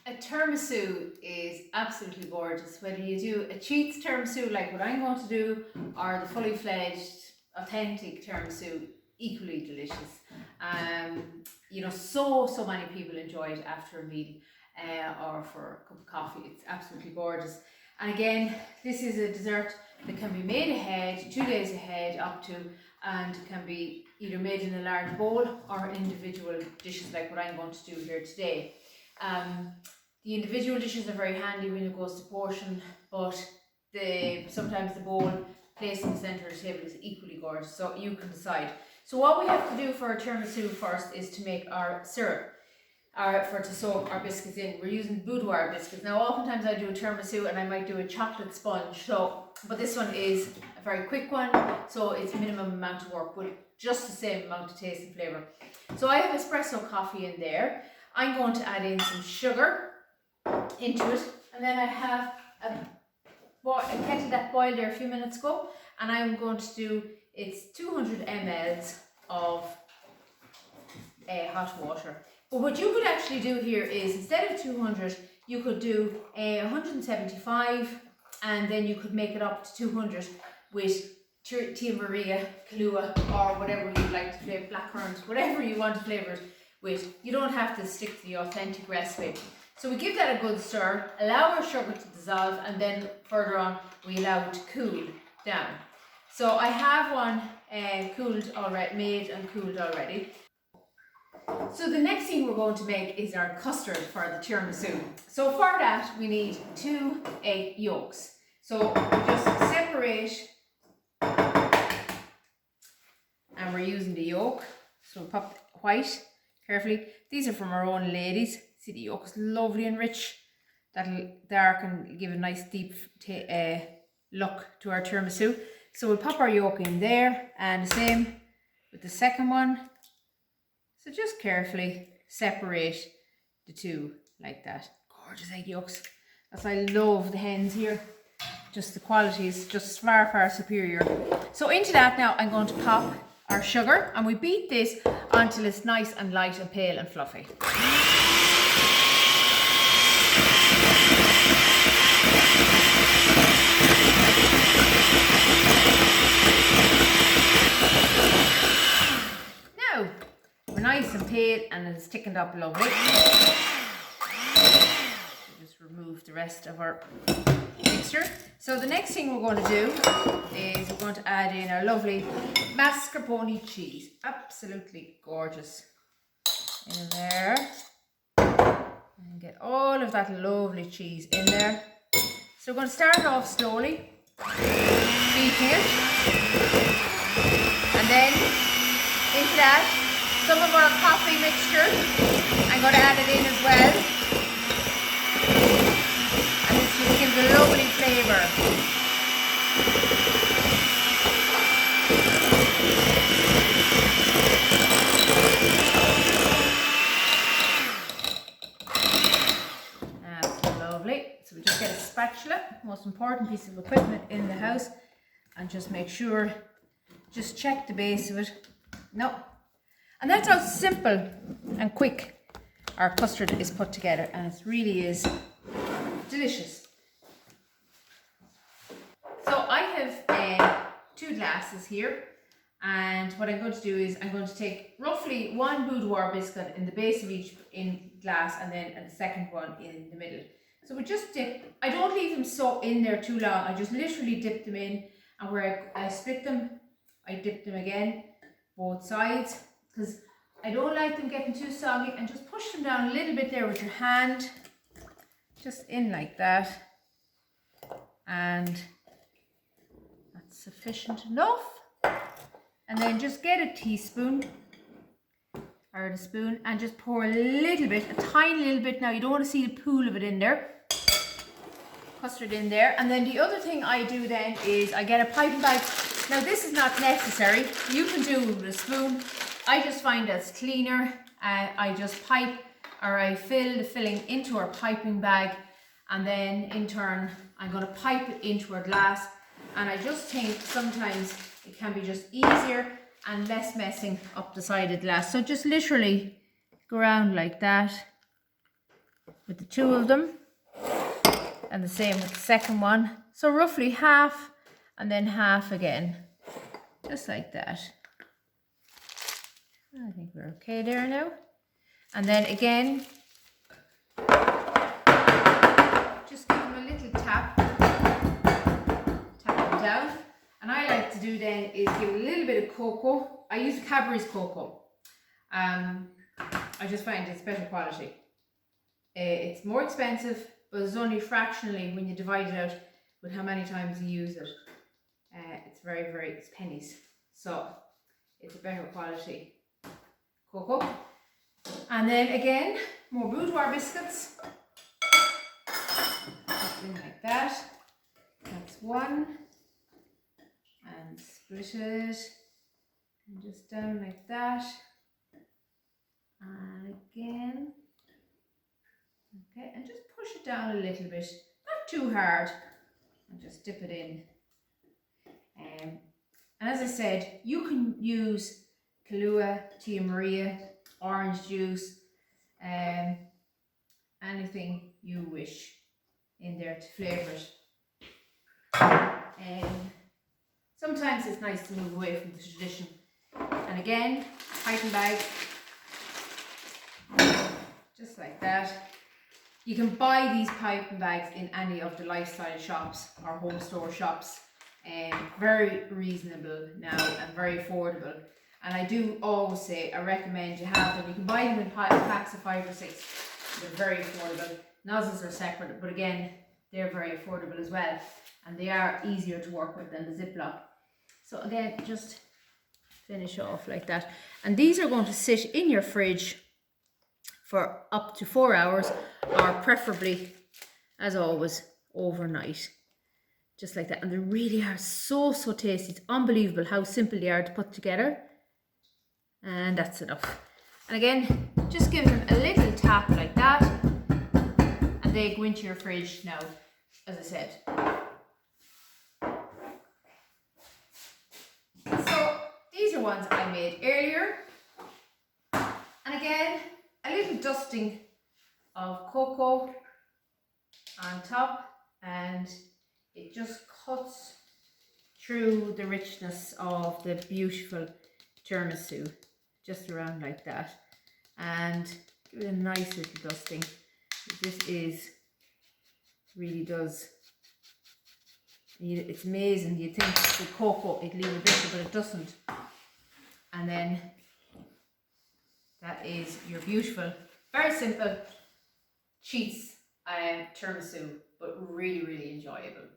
A tiramisu is absolutely gorgeous. Whether you do a cheats tiramisu like what I'm going to do, or the fully fledged, authentic tiramisu, equally delicious. You know, so many people enjoy it after a meal or for a cup of coffee. It's absolutely gorgeous. And again, this is a dessert that can be made ahead, 2 days ahead up to, and can be either made in a large bowl or individual dishes like what I'm going to do here today. The individual dishes are very handy when it goes to portion, but sometimes the bowl placed in the centre of the table is equally gorgeous, so you can decide. So what we have to do for our tiramisu first is to make our syrup, to soak our biscuits in. We're using boudoir biscuits. Now oftentimes I do a tiramisu and I might do a chocolate sponge, but this one is a very quick one, so it's minimum amount of work with just the same amount of taste and flavour. So I have espresso coffee in there. I'm going to add in some sugar into it, and then I have a kettle that boiled there a few minutes ago, and I'm going to do, it's 200 ml of hot water. But what you could actually do here is, instead of 200, you could do 175, and then you could make it up to 200 with Tia Maria, Kahlua, or whatever you'd like to flavour, blackcurrant, whatever you want to flavour it with. You don't have to stick to the authentic recipe. So we give that a good stir, allow our sugar to dissolve, and then further on we allow it to cool down. So I have one cooled already, made and cooled already. So the next thing we're going to make is our custard for the tiramisu. So for that we need 2 egg yolks. So we just separate, and we're using the yolk. So we'll pop the white carefully. These are from our own ladies. See, the yolk is lovely and rich. That'll darken, give a nice deep look to our tiramisu. So we'll pop our yolk in there, and the same with the second one. So just carefully separate the two like that. Gorgeous egg yolks. As I love the hens here. Just the quality is just far superior. So into that now I'm going to pop our sugar, and we beat this until it's nice and light and pale and fluffy. Now we're nice and pale and it's thickened up lovely. We'll just remove the rest of our mixture. So the next thing we're going to do is we're going to add in our lovely mascarpone cheese. Absolutely gorgeous. In there. And get all of that lovely cheese in there. So we're going to start off slowly, beating it. And then into that, some of our coffee mixture. I'm going to add it in as well. Just gives a lovely flavour. That's lovely. So we just get a spatula, most important piece of equipment in the house, and just make sure, just check the base of it. No. And that's how simple and quick our custard is put together, and it really is delicious. So I have 2 glasses here, and what I'm going to do is I'm going to take roughly 1 boudoir biscuit in the base of each glass, and then the second one in the middle. So we just dip. I don't leave them so in there too long. I just literally dip them in, and where I split them, I dip them again, both sides, because I don't like them getting too soggy, and just push them down a little bit there with your hand, just in like that, and sufficient enough. And then just get a teaspoon or a spoon and just pour a little bit, a tiny little bit. Now you don't want to see the pool of it in there, custard in there. And then the other thing I do then is I get a piping bag. Now this is not necessary, you can do it with a spoon. I just find that's cleaner. I just pipe, or I fill the filling into our piping bag, and then in turn I'm going to pipe it into our glass. And I just think sometimes it can be just easier and less messing up the side of the glass. So just literally go around like that. with the two of them, and the same with the second one. So roughly half and then half again, just like that. I think we're okay there now. And then again, just give them a little tap them down. And I like to do then is give a little bit of cocoa. I use Cadbury's cocoa. I just find it's better quality. It's more expensive, but it's only fractionally when you divide it out with how many times you use it. It's it's pennies. So it's a better quality cocoa. And then again, more boudoir biscuits. Something like that. That's one. And split it. And just down like that. And again. Okay, and just push it down a little bit. Not too hard. And just dip it in. And as I said, you can use Kahlua, Tia Maria, orange juice, anything you wish in there to flavour it. Sometimes it's nice to move away from the tradition. And again, piping bag, just like that. You can buy these piping bags in any of the lifestyle shops or home store shops. Very reasonable now and very affordable. And I do always say I recommend you have them. You can buy them in packs of 5 or 6. They're very affordable. Nozzles are separate, but again, they're very affordable as well. And they are easier to work with than the Ziploc. So again, just finish off like that. And these are going to sit in your fridge for up to 4 hours, or preferably, as always, overnight. Just like that. And they really are so tasty. It's unbelievable how simple they are to put together. And that's enough. And again, just give them a little tap like that, and they go into your fridge now, as I said. So these are ones I made earlier. And again, a little dusting of cocoa on top, and it just cuts through the richness of the beautiful tiramisu, just around like that. And give it a nice little dusting. This really does. It's amazing. You think the cocoa it'd leave a bit, but it doesn't. And then that is your beautiful, very simple cheese tiramisu, but really enjoyable.